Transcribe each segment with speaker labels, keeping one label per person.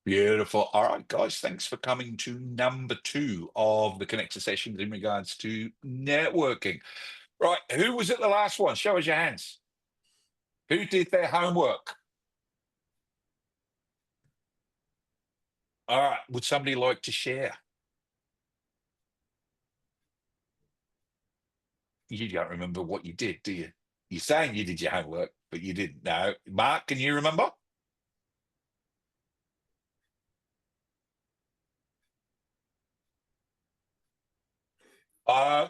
Speaker 1: Beautiful. All right, guys, thanks for coming to number 2 of the connector sessions in regards to networking. Right, who was at the last one? Show us your hands. Who did their homework? All right, would somebody like to share? You don't remember what you did, do you? You're saying you did your homework, but you didn't. No. Mark, can you remember?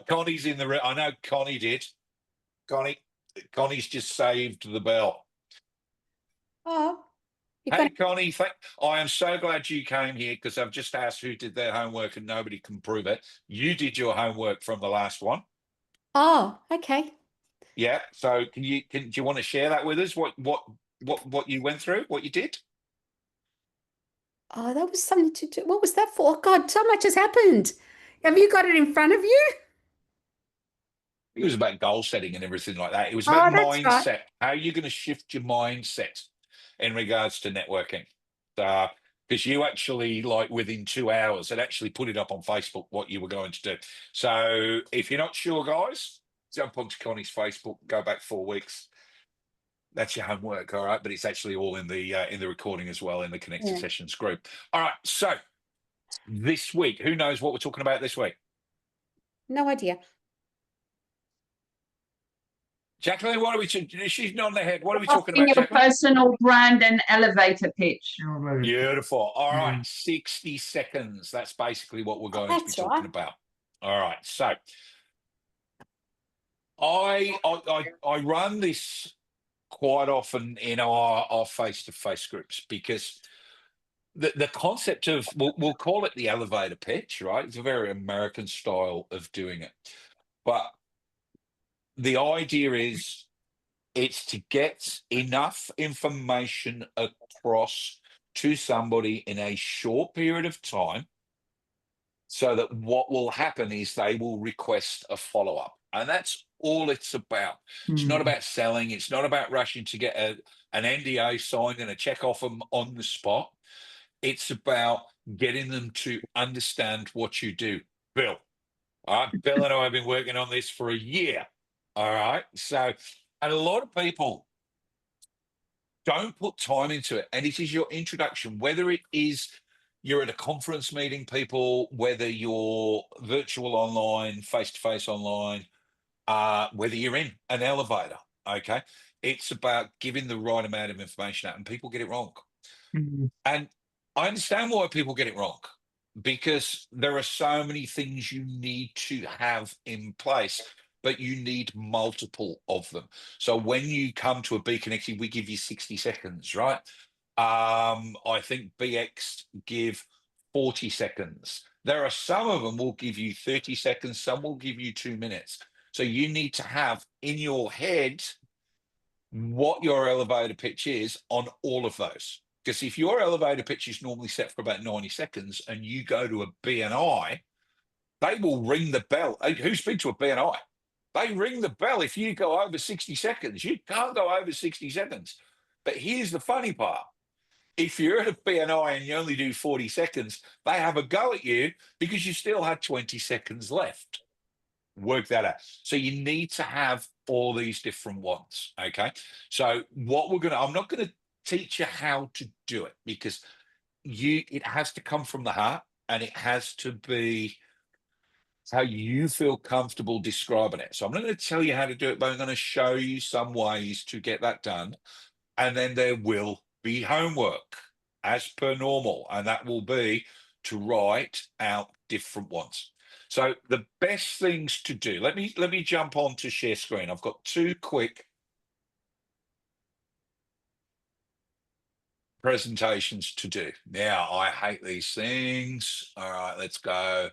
Speaker 1: Connie's in the room. I know Connie did. Connie, Connie's just saved the bell.
Speaker 2: Oh, you've
Speaker 1: Hey,
Speaker 2: got.
Speaker 1: Connie, I am so glad you came here because I've just asked who did their homework and nobody can prove it. You did your homework from the last one.
Speaker 2: Oh, okay.
Speaker 1: Yeah. So do you want to share that with us? What you went through, what you did?
Speaker 2: Oh, that was something to do. What was that for? Oh, God, so much has happened. Have you got it in front of you?
Speaker 1: It was about goal setting and everything like that. It was about
Speaker 2: Oh, that's right.
Speaker 1: mindset. How are you going to shift your mindset in regards to networking? Because you actually, like within 2 hours, had actually put it up on Facebook what you were going to do. So if you're not sure, guys, jump onto Connie's Facebook, go back 4 weeks. That's your homework, all right? But it's actually all in the recording as well in the Connected
Speaker 2: Yeah.
Speaker 1: Sessions group. All right. So this week, who knows what we're talking about this week?
Speaker 2: No idea.
Speaker 1: Jacqueline, what are we? She's nodding her head. What are we talking
Speaker 3: Crafting
Speaker 1: about,
Speaker 3: your
Speaker 1: Jacqueline?
Speaker 3: personal brand and elevator pitch.
Speaker 1: Beautiful. All right, 60 seconds. That's basically what we're
Speaker 2: Oh,
Speaker 1: going to be
Speaker 2: that's
Speaker 1: talking
Speaker 2: right.
Speaker 1: about. All right. So I run this quite often in our face-to-face groups because the concept of we'll call it the elevator pitch, right? It's a very American style of doing it. But the idea is it's to get enough information across to somebody in a short period of time so that what will happen is they will request a follow-up. And that's all it's about. It's not about selling. It's not about rushing to get an NDA signed and a check off them on the spot. It's about getting them to understand what you do. Bill. All right. Bill and I have been working on this for a year. All right. So, and a lot of people don't put time into it. And it is your introduction, whether it is you're at a conference meeting people, whether you're virtual online, face to face online, whether you're in an elevator. Okay. It's about giving the right amount of information out, and people get it wrong. And I understand why people get it wrong because there are so many things you need to have in place, but you need multiple of them. So when you come to a B Connected, we give you 60 seconds, right? I think BX give 40 seconds. There are some of them will give you 30 seconds, some will give you 2 minutes. So you need to have in your head what your elevator pitch is on all of those. Because if your elevator pitch is normally set for about 90 seconds and you go to a BNI, they will ring the bell. Who's been to a BNI? They ring the bell if you go over 60 seconds. You can't go over 60 seconds. But here's the funny part. If you're at a BNI and you only do 40 seconds, they have a go at you because you still had 20 seconds left. Work that out. So you need to have all these different ones. Okay. So what I'm not going to teach you how to do it because it has to come from the heart and it has to be how you feel comfortable describing it. So I'm not going to tell you how to do it, but I'm going to show you some ways to get that done. And then there will be homework as per normal, and that will be to write out different ones. So the best things to do, let me jump on to share screen. I've got 2 quick presentations to do. Now, I hate these things. All right, let's go.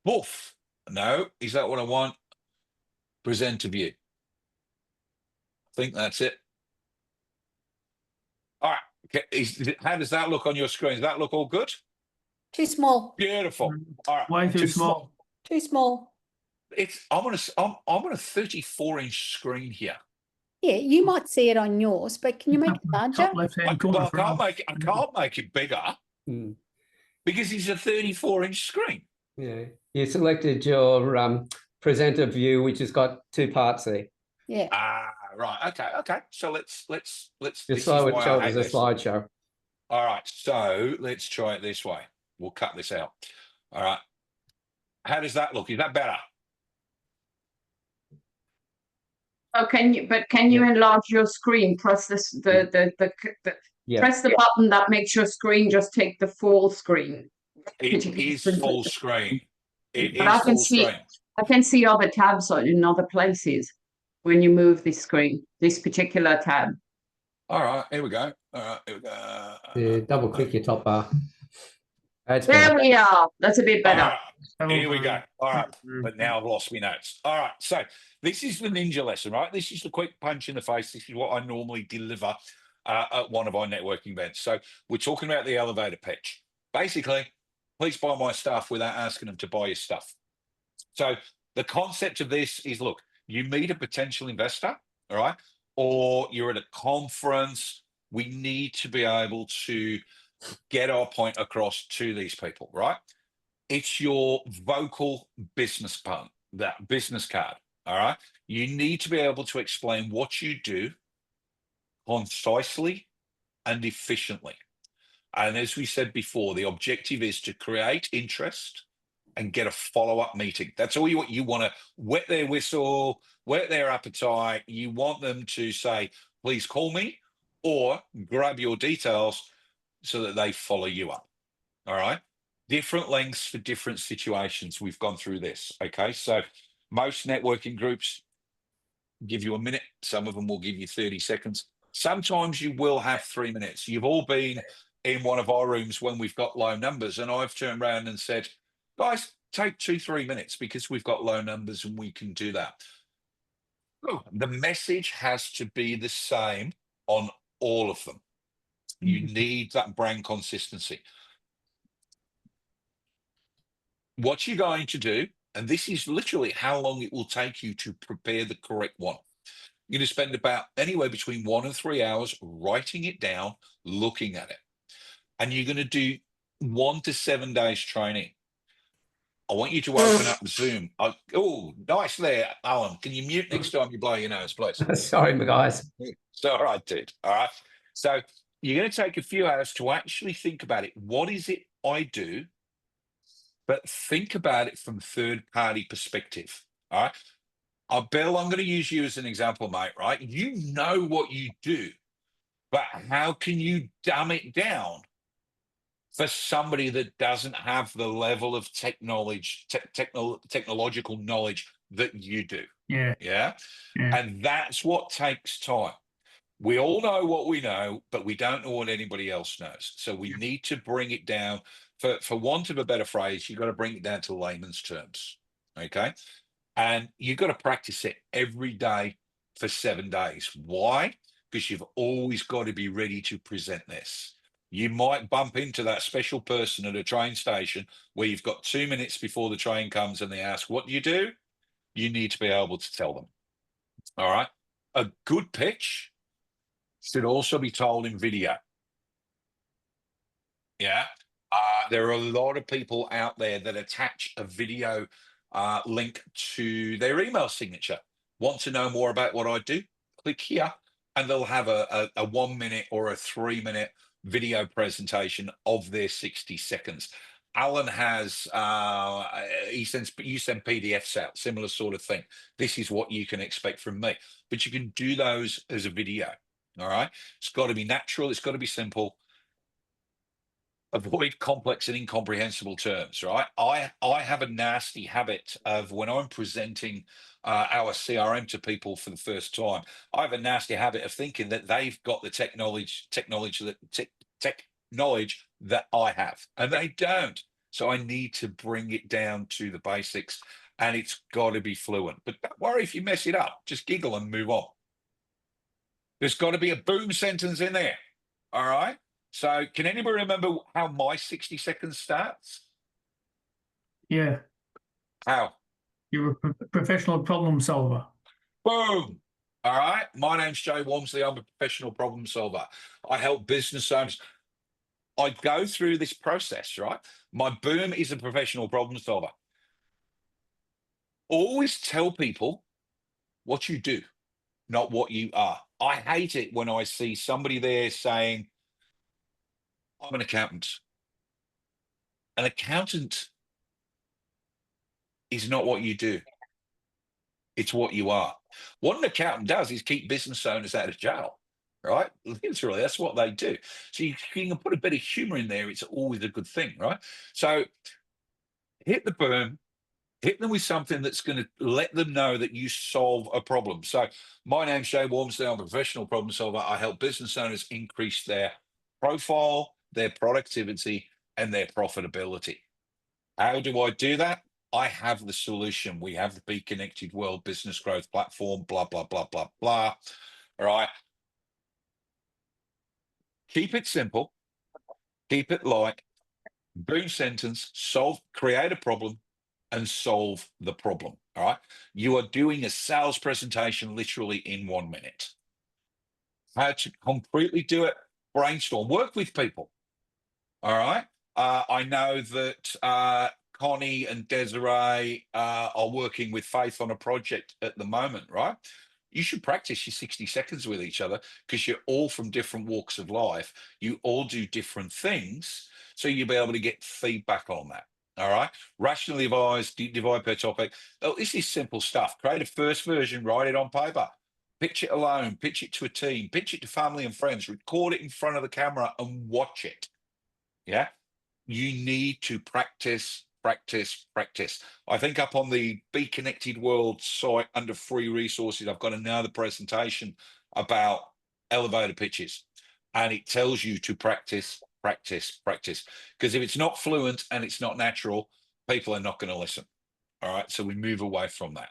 Speaker 1: Woof. No, is that what I want? Present to view. I think that's it. All right. Okay. How does that look on your screen? Does that look all good?
Speaker 2: Too small.
Speaker 1: Beautiful. All right.
Speaker 4: Way too small.
Speaker 2: Too small.
Speaker 1: I'm on a 34-inch screen here.
Speaker 2: Yeah, you might see it on yours, but can you make it larger?
Speaker 4: Top left-hand corner.
Speaker 1: Well, I can't make it bigger.
Speaker 4: Mm.
Speaker 1: because it's a 34-inch screen.
Speaker 4: Yeah. You selected your presenter view, which has got two parts there.
Speaker 2: Yeah.
Speaker 1: Right. Okay. So let's.
Speaker 4: Just
Speaker 1: This
Speaker 4: so
Speaker 1: is
Speaker 4: I would
Speaker 1: why
Speaker 4: show
Speaker 1: I
Speaker 4: it as
Speaker 1: hate
Speaker 4: a
Speaker 1: this.
Speaker 4: slideshow.
Speaker 1: All right. So let's try it this way. We'll cut this out. All right. How does that look? Is that better?
Speaker 3: Oh, can you enlarge your screen? Press
Speaker 4: Yeah.
Speaker 3: press the button that makes your screen just take the full screen.
Speaker 1: It is full screen. It
Speaker 3: But I
Speaker 1: is
Speaker 3: can
Speaker 1: full
Speaker 3: see
Speaker 1: screen.
Speaker 3: I can see other tabs in other places when you move this screen, this particular tab.
Speaker 1: All right. Here we go. All right. Here we go.
Speaker 4: Yeah, double click your top bar. That's
Speaker 3: There
Speaker 4: better.
Speaker 3: we are. That's a bit
Speaker 1: All
Speaker 3: better.
Speaker 1: right, here we go. All right, but now I've lost my notes. All right, so this is the ninja lesson, right? This is the quick punch in the face. This is what I normally deliver at one of our networking events. So we're talking about the elevator pitch. Basically, please buy my stuff without asking them to buy your stuff. So the concept of this is, look, you meet a potential investor, all right, or you're at a conference. We need to be able to get our point across to these people, right? It's your vocal business part, that business card. All right. You need to be able to explain what you do concisely and efficiently. And as we said before, the objective is to create interest and get a follow-up meeting. That's all you want to whet their whistle, whet their appetite. You want them to say, please call me, or grab your details so that they follow you up. All right. Different lengths for different situations. We've gone through this. Okay. So most networking groups give you a minute. Some of them will give you 30 seconds. Sometimes you will have 3 minutes. You've all been in one of our rooms when we've got low numbers, and I've turned around and said, guys, take 2-3 minutes because we've got low numbers and we can do that. The message has to be the same on all of them. You need that brand consistency. What you're going to do, and this is literally how long it will take you to prepare the correct one. You're going to spend about anywhere between 1 and 3 hours writing it down, looking at it. And you're going to do 1 to 7 days training. I want you to open up Zoom. Oh, nice there, Alan. Can you mute next time you blow your nose, please?
Speaker 4: Sorry, my guys.
Speaker 1: It's all right, dude. All right. So you're going to take a few hours to actually think about it. What is it I do? But think about it from third-party perspective. All right. Bill, I'm going to use you as an example, mate, right? You know what you do, but how can you dumb it down for somebody that doesn't have the level of technological knowledge that you do? Yeah. And that's what takes time. We all know what we know, but we don't know what anybody else knows. So we need to bring it down. For want of a better phrase, you've got to bring it down to layman's terms. Okay. And you've got to practice it every day for 7 days. Why? Because you've always got to be ready to present this. You might bump into that special person at a train station where you've got 2 minutes before the train comes and they ask, what do? You need to be able to tell them. All right. A good pitch should also be told in video. Yeah. There are a lot of people out there that attach a video link to their email signature. Want to know more about what I do? Click here and they'll have a 1 minute or a 3 minute video presentation of their 60 seconds. Alan has, you send PDFs out, similar sort of thing. This is what you can expect from me, but you can do those as a video. All right. It's got to be natural. It's got to be simple. Avoid complex and incomprehensible terms, right? I have a nasty habit of when I'm presenting our CRM to people for the first time, I have a nasty habit of thinking that they've got the tech knowledge that I have, and they don't. So I need to bring it down to the basics, and it's got to be fluent. But don't worry if you mess it up. Just giggle and move on. There's got to be a boom sentence in there. All right. So can anybody remember how my 60 seconds starts?
Speaker 5: Yeah.
Speaker 1: How?
Speaker 5: You're a professional problem solver.
Speaker 1: Boom. All right. My name's Joe Walmsley. I'm a professional problem solver. I help business owners. I go through this process, right? My boom is a professional problem solver. Always tell people what you do, not what you are. I hate it when I see somebody there saying, I'm an accountant. An accountant is not what you do. It's what you are. What an accountant does is keep business owners out of jail, right? Literally, that's what they do. So you can put a bit of humor in there. It's always a good thing, right? So hit the boom, hit them with something that's going to let them know that you solve a problem. So my name's Jay Walmsley. I'm a professional problem solver. I help business owners increase their profile, their productivity, and their profitability. How do I do that? I have the solution. We have the Be Connected World Business Growth Platform, blah, blah, blah, blah, blah. All right. Keep it simple. Keep it light. Boom sentence, create a problem and solve the problem. All right. You are doing a sales presentation literally in 1 minute. How to completely do it? Brainstorm, work with people. All right. I know that Connie and Desiree are working with Faith on a project at the moment, right? You should practice your 60 seconds with each other because you're all from different walks of life. You all do different things. So you'll be able to get feedback on that. All right. Rationally divide per topic. Oh, this is simple stuff. Create a first version, write it on paper. Pitch it alone, pitch it to a team, pitch it to family and friends, record it in front of the camera and watch it. Yeah. You need to practice, practice, practice. I think up on the Be Connected World site under free resources, I've got another presentation about elevator pitches. And it tells you to practice, practice, practice. Because if it's not fluent and it's not natural, people are not going to listen. All right. So we move away from that.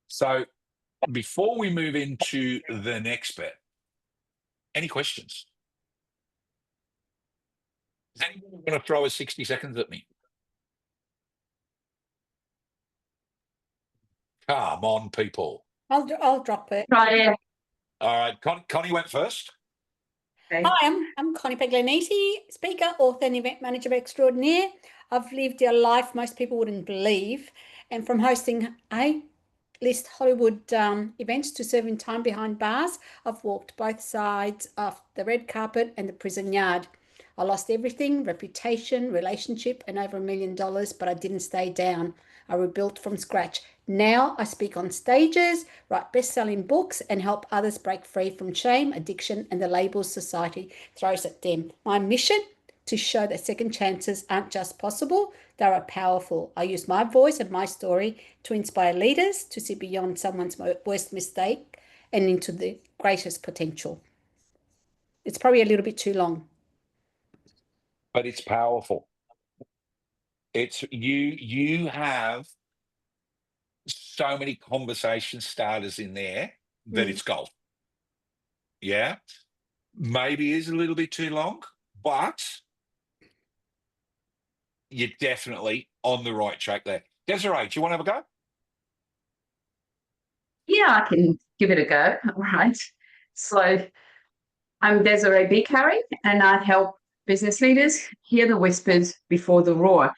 Speaker 1: So before we move into the next bit, any questions? Does anyone want to throw a 60 seconds at me? Come on, people.
Speaker 2: I'll drop it.
Speaker 3: Try it.
Speaker 1: All right, Connie went first.
Speaker 3: Okay.
Speaker 2: Hi, I'm Connie Peglaniti, speaker, author, and event manager extraordinaire. I've lived a life most people wouldn't believe, and from hosting A-list Hollywood events to serving time behind bars, I've walked both sides of the red carpet and the prison yard. I lost everything, reputation, relationship, and over $1 million, but I didn't stay down. I rebuilt from scratch. Now I speak on stages, write best-selling books, and help others break free from shame, addiction, and the labels society throws at them. My mission? To show that second chances aren't just possible, they are powerful. I use my voice and my story to inspire leaders to see beyond someone's worst mistake and into the greatest potential. It's probably a little bit too long.
Speaker 1: But it's powerful. It's you have so many conversation starters in there that it's gold. Yeah. Maybe it is a little bit too long, but you're definitely on the right track there. Desiree, do you want to have a go?
Speaker 3: Yeah, I can give it a go. All right. So I'm Desiree B. Carey, and I help business leaders hear the whispers before the roar.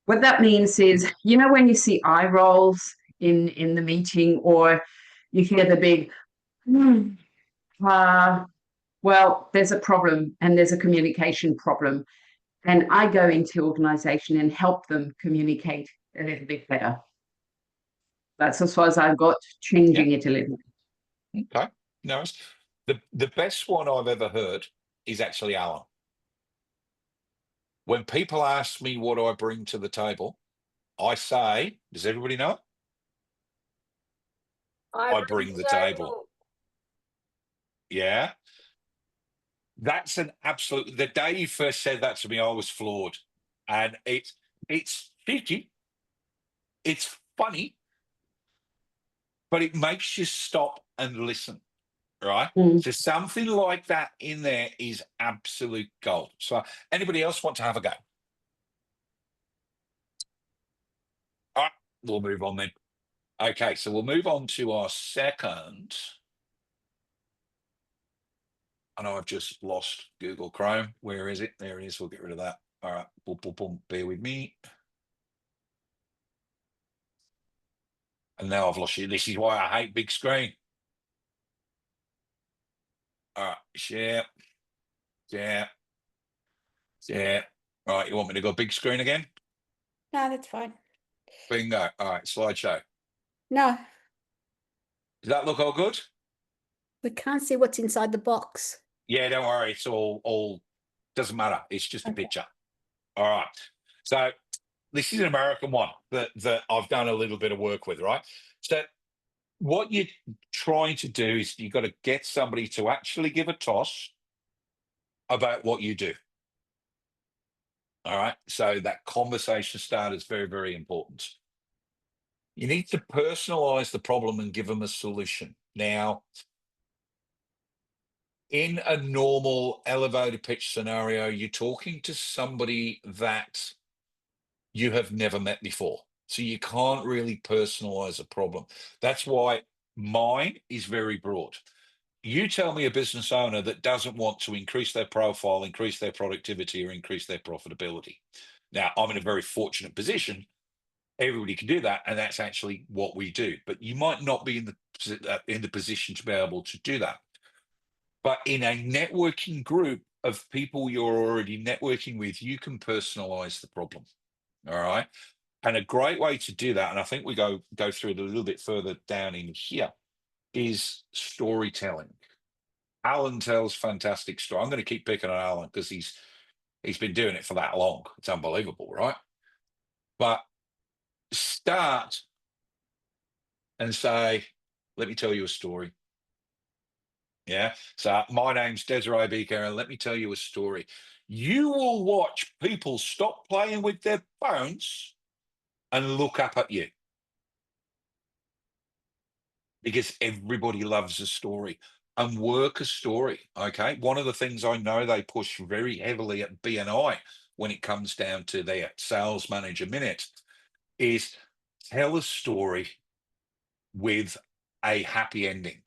Speaker 3: What that means is, you know, when you see eye rolls in the meeting, or you hear the big, well, there's a problem and there's a communication problem. And I go into organization and help them communicate a little bit better. That's as far as I've got, changing it a little bit.
Speaker 1: Okay. No, the best one I've ever heard is actually Alan. When people ask me what I bring to the table, I say, does everybody know? I bring the table. Yeah. That's an absolute, the day you first said that to me, I was floored. And it's cheeky, it's funny, but it makes you stop and listen. Right. So something like that in there is absolute gold. So anybody else want to have a go? All right, we'll move on then. Okay, so we'll move on to our second I know I've just lost Google Chrome. Where is it? There it is. We'll get rid of that. All right. Boom, boom, boom. Bear with me. And now I've lost you. This is why I hate big screen. All right. Share. Share. Share. All right. You want me to go big screen again?
Speaker 2: No, that's fine.
Speaker 1: Bingo. All right. Slideshow.
Speaker 2: No,
Speaker 1: Does that look all good?
Speaker 2: we can't see what's inside the box.
Speaker 1: Yeah, don't worry. It's all doesn't matter. It's just a
Speaker 2: Okay.
Speaker 1: picture. All right. So this is an American one that I've done a little bit of work with, right? So what you're trying to do is you've got to get somebody to actually give a toss about what you do. All right. So that conversation start is very, very important. You need to personalize the problem and give them a solution. Now, in a normal elevator pitch scenario, you're talking to somebody that you have never met before. So you can't really personalize a problem. That's why mine is very broad. You tell me a business owner that doesn't want to increase their profile, increase their productivity, or increase their profitability. Now, I'm in a very fortunate position. Everybody can do that, and that's actually what we do. But you might not be in the position to be able to do that. But in a networking group of people you're already networking with, you can personalize the problem. All right. And a great way to do that, and I think we go through it a little bit further down in here, is storytelling. Alan tells fantastic story. I'm going to keep picking on Alan because he's been doing it for that long. It's unbelievable, right? But start and say, let me tell you a story. Yeah. So my name's Desiree Beaker, and let me tell you a story. You will watch people stop playing with their phones and look up at you. Because everybody loves a story and work a story. Okay. One of the things I know they push very heavily at BNI when it comes down to their sales manager minute is tell a story with a happy ending.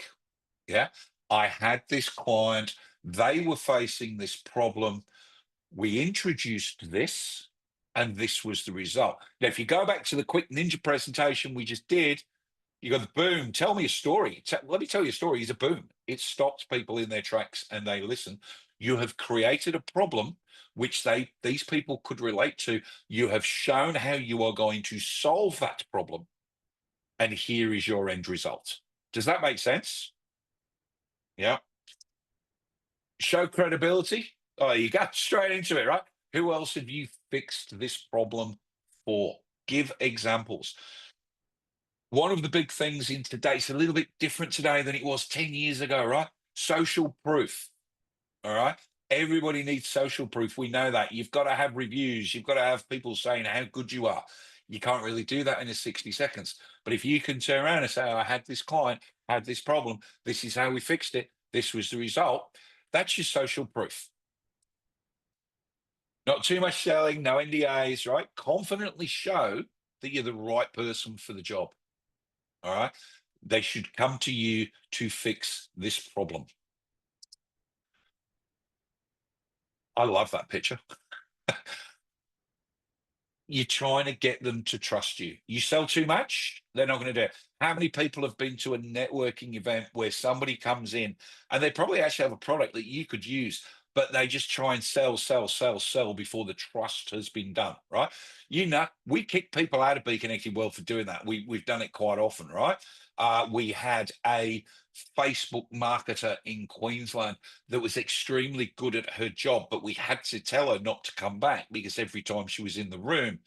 Speaker 1: Yeah. I had this client, they were facing this problem. We introduced this, and this was the result. Now, if you go back to the quick ninja presentation we just did, you got the boom. Tell me a story. Let me tell you a story. It's a boom. It stops people in their tracks and they listen. You have created a problem which these people could relate to. You have shown how you are going to solve that problem, and here is your end result. Does that make sense? Yeah. Show credibility. Oh, you go straight into it, right? Who else have you fixed this problem for? Give examples. One of the big things in today, it's a little bit different today than it was 10 years ago, right? Social proof. All right. Everybody needs social proof. We know that. You've got to have reviews. You've got to have people saying how good you are. You can't really do that in a 60 seconds. But if you can turn around and say, oh, I had this client, had this problem, this is how we fixed it, this was the result, that's your social proof. Not too much selling, no NDAs, right? Confidently show that you're the right person for the job. All right. They should come to you to fix this problem. I love that picture. You're trying to get them to trust you. You sell too much, they're not going to do it. How many people have been to a networking event where somebody comes in and they probably actually have a product that you could use, but they just try and sell before the trust has been done, right? You know, we kick people out of Be Connected World for doing that. We've done it quite often, right? We had a Facebook marketer in Queensland that was extremely good at her job, but we had to tell her not to come back because every time she was in the room,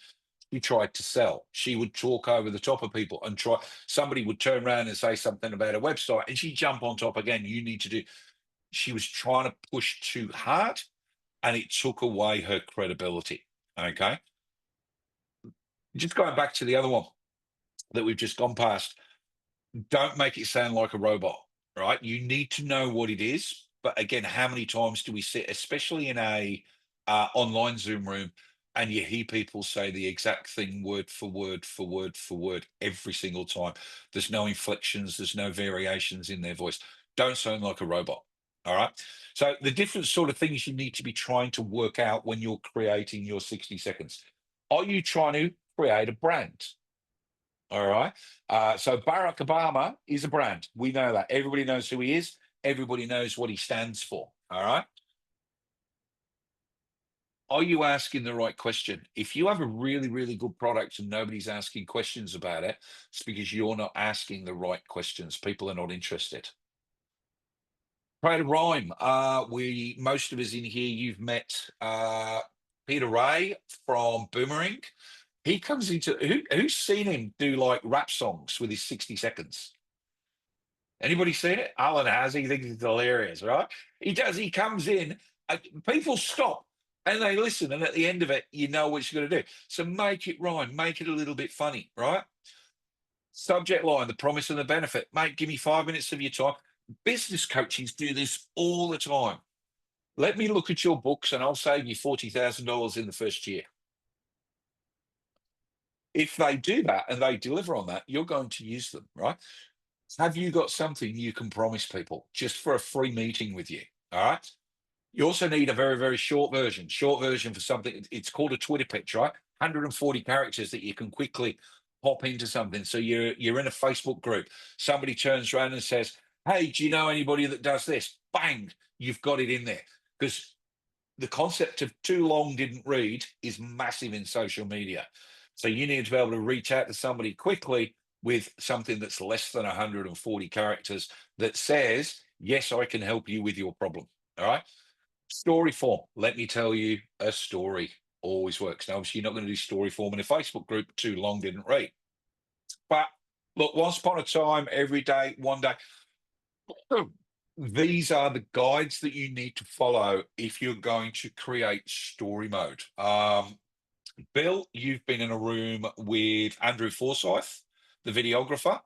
Speaker 1: she tried to sell. She would talk over the top of people and somebody would turn around and say something about a website and she'd jump on top again. You need to do. She was trying to push too hard and it took away her credibility. Okay. Just going back to the other one that we've just gone past. Don't make it sound like a robot, right? You need to know what it is. But again, how many times do we sit, especially in a online Zoom room, and you hear people say the exact thing word for word for word for word every single time? There's no inflections, there's no variations in their voice. Don't sound like a robot, All right. So the different sort of things you need to be trying to work out when you're creating your 60 seconds. Are you trying to create a brand? All right. So Barack Obama is a brand. We know that. Everybody knows who he is. Everybody knows what he stands for. All right. Are you asking the right question? If you have a really, really good product and nobody's asking questions about it, it's because you're not asking the right questions. People are not interested. Create a rhyme. Most of us in here, you've met Peter Ray from Boomerang. He comes into who's seen him do like rap songs with his 60 seconds? Anybody seen it? Alan has. He thinks it's hilarious, right? He does. He comes in, people stop and they listen, and at the end of it, you know what you're going to do. So make it rhyme, make it a little bit funny, right? Subject line: the promise and the benefit. Mate, give me 5 minutes of your time. Business coaches do this all the time. Let me look at your books and I'll save you $40,000 in the first year. If they do that and they deliver on that, you're going to use them, right? Have you got something you can promise people just for a free meeting with you? All right. You also need a very, very short version for something. It's called a Twitter pitch, right? 140 characters that you can quickly pop into something. So you're in a Facebook group. Somebody turns around and says, hey, do you know anybody that does this? Bang, you've got it in there. Because the concept of too long didn't read is massive in social media. So you need to be able to reach out to somebody quickly with something that's less than 140 characters that says, yes, I can help you with your problem. All right. Story form. Let me tell you a story. Always works. Now, obviously, you're not going to do story form in a Facebook group. Too long didn't read. But look, once upon a time, every day, one day. These are the guides that you need to follow if you're going to create story mode. Bill, you've been in a room with Andrew Forsyth, the videographer.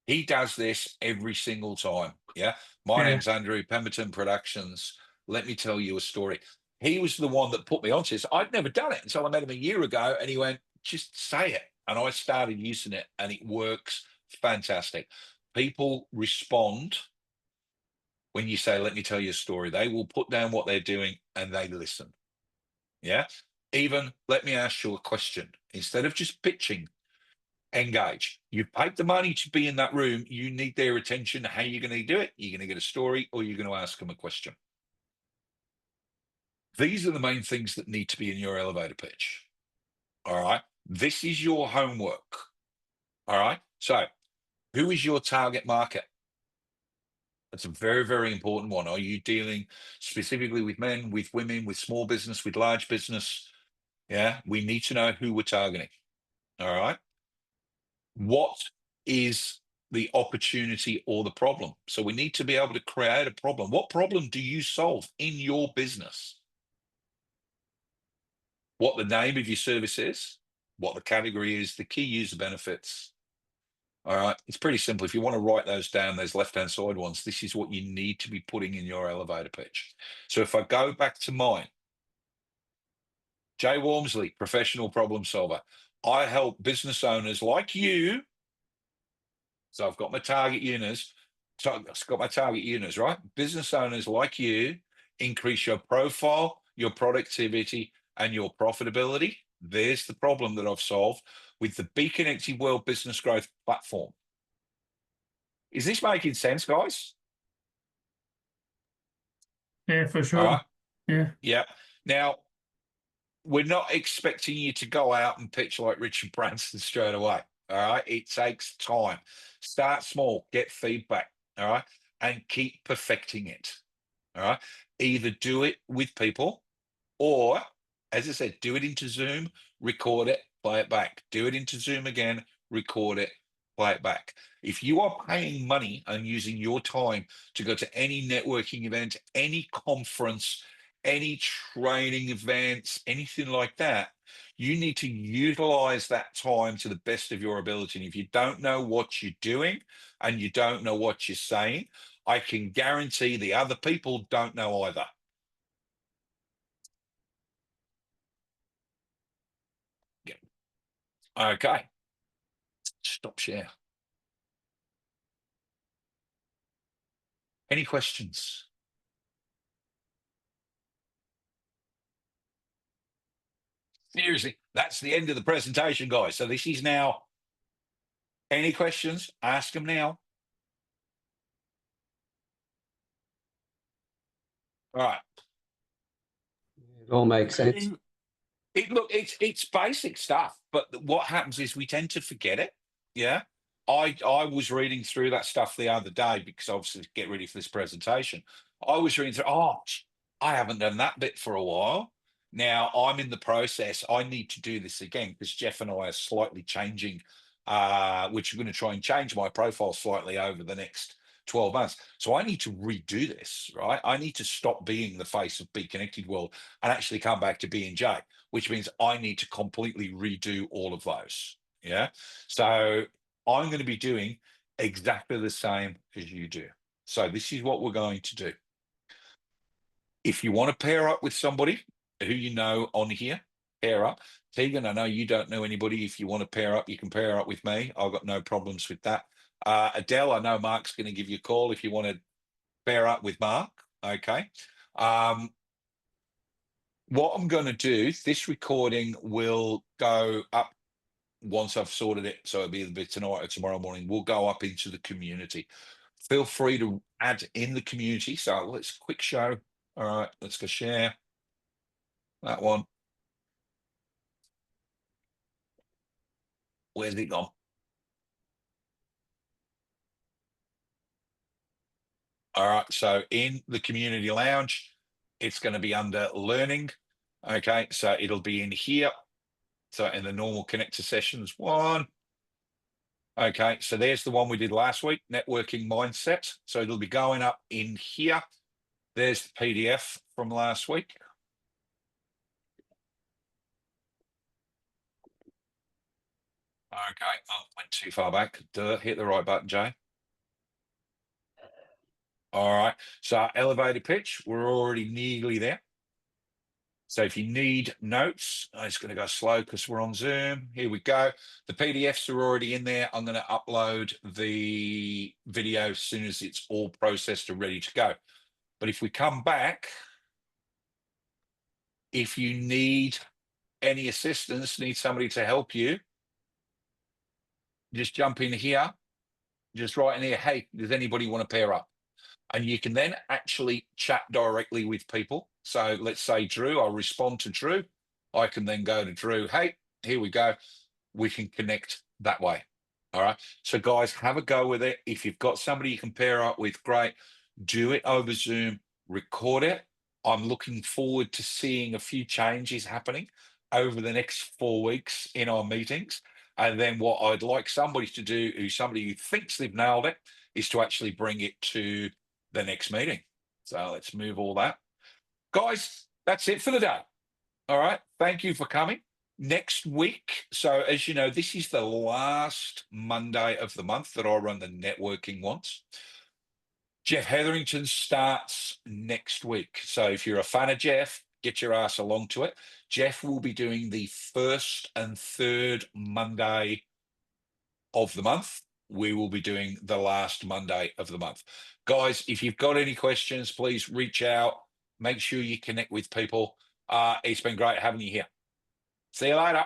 Speaker 1: He does this every single time. Yeah. My name's Andrew, Pemberton Productions. Let me tell you a story. He was the one that put me onto this. I'd never done it until I met him a year ago, and he went, just say it. And I started using it, and it works fantastic. People respond when you say, let me tell you a story. They will put down what they're doing and they listen. Yeah. Even let me ask you a question. Instead of just pitching, engage. You paid the money to be in that room. You need their attention. How are you going to do it? You're going to get a story, or you're going to ask them a question. These are the main things that need to be in your elevator pitch. All right. This is your homework. All right. So who is your target market? That's a very, very important one. Are you dealing specifically with men, with women, with small business, with large business? Yeah. We need to know who we're targeting. All right. What is the opportunity or the problem? So we need to be able to create a problem. What problem do you solve in your business? What the name of your service is, what the category is, the key user benefits. All right. It's pretty simple. If you want to write those down, those left-hand side ones, this is what you need to be putting in your elevator pitch. So if I go back to mine, Jay Walmsley, professional problem solver. I help business owners like you. So I've got my target users. So I've got my target users, right? Business owners like you increase your profile, your productivity, and your profitability. There's the problem that I've solved with the Be Connected World Business Growth Platform. Is this making sense, guys?
Speaker 5: Yeah, for sure.
Speaker 1: All right.
Speaker 5: Yeah.
Speaker 1: Yeah. Now, we're not expecting you to go out and pitch like Richard Branson straight away. All right. It takes time. Start small, get feedback. All right. And keep perfecting it. All right. Either do it with people, or, as I said, do it into Zoom, record it, play it back. Do it into Zoom again, record it, play it back. If you are paying money and using your time to go to any networking event, any conference, any training events, anything like that, you need to utilize that time to the best of your ability. And if you don't know what you're doing and you don't know what you're saying, I can guarantee the other people don't know either. Yeah. Okay. Stop share. Any questions? Seriously, that's the end of the presentation, guys. So this is now, any questions, ask them now. All right.
Speaker 4: It all makes sense.
Speaker 1: Look, it's basic stuff, but what happens is we tend to forget it. Yeah. I was reading through that stuff the other day because obviously to get ready for this presentation. I was reading through, I haven't done that bit for a while. Now I'm in the process. I need to do this again because Jeff and I are slightly changing, which I'm going to try and change my profile slightly over the next 12 months. So I need to redo this, right? I need to stop being the face of Be Connected World and actually come back to B&J, which means I need to completely redo all of those. Yeah. So I'm going to be doing exactly the same as you do. So this is what we're going to do. If you want to pair up with somebody who you know on here, pair up. Tegan, I know you don't know anybody. If you want to pair up, you can pair up with me. I've got no problems with that. Adele, I know Mark's going to give you a call if you want to pair up with Mark. Okay. What I'm going to do, this recording will go up once I've sorted it. So it'll be either tonight or tomorrow morning. We'll go up into the community. Feel free to add in the community. So let's quick show. All right, let's go share that one. Where's it gone? All right, so in the community lounge, it's going to be under learning. Okay, so it'll be in here. So in the normal connector sessions one. Okay, so there's the one we did last week, networking mindset. So it'll be going up in here. There's the PDF from last week. Okay, went too far back. Hit the right button, Jay. All right, so elevator pitch, we're already nearly there. So if you need notes, I'm just going to go slow because we're on Zoom. Here we go. The PDFs are already in there. I'm going to upload the video as soon as it's all processed and ready to go. But if we come back, if you need any assistance, need somebody to help you, just jump in here, just write in here, hey, does anybody want to pair up? And you can then actually chat directly with people. So let's say Drew, I'll respond to Drew. I can then go to Drew, hey, here we go. We can connect that way. All right. So guys, have a go with it. If you've got somebody you can pair up with, great. Do it over Zoom, record it. I'm looking forward to seeing a few changes happening over the next 4 weeks in our meetings. And then what I'd like somebody to do, somebody who thinks they've nailed it, is to actually bring it to the next meeting. So let's move all that. Guys, that's it for the day. All right. Thank you for coming. Next week, so as you know, this is the last Monday of the month that I run the networking ones. Jeff Hetherington starts next week. So if you're a fan of Jeff, get your ass along to it. Jeff will be doing the first and third Monday of the month. We will be doing the last Monday of the month. Guys, if you've got any questions, please reach out. Make sure you connect with people. It's been great having you here. See you later.